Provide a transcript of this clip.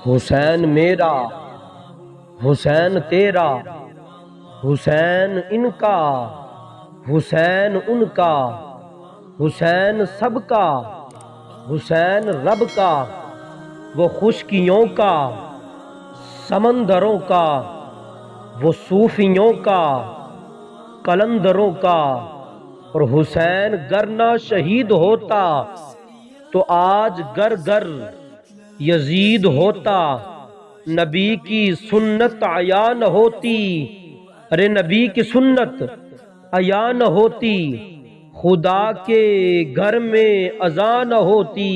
حسین میرا، حسین تیرا، حسین ان کا، حسین ان کا، حسین سب کا، حسین رب کا، وہ خشکیوں کا، سمندروں کا، وہ صوفیوں کا، قلندروں کا۔ اور حسین گر نہ شہید ہوتا تو آج گر گر یزید ہوتا، نبی کی سنت عیا نہ ہوتی، ارے نبی کی سنت عیا نہ ہوتی، خدا کے گھر میں اذان نہ ہوتی۔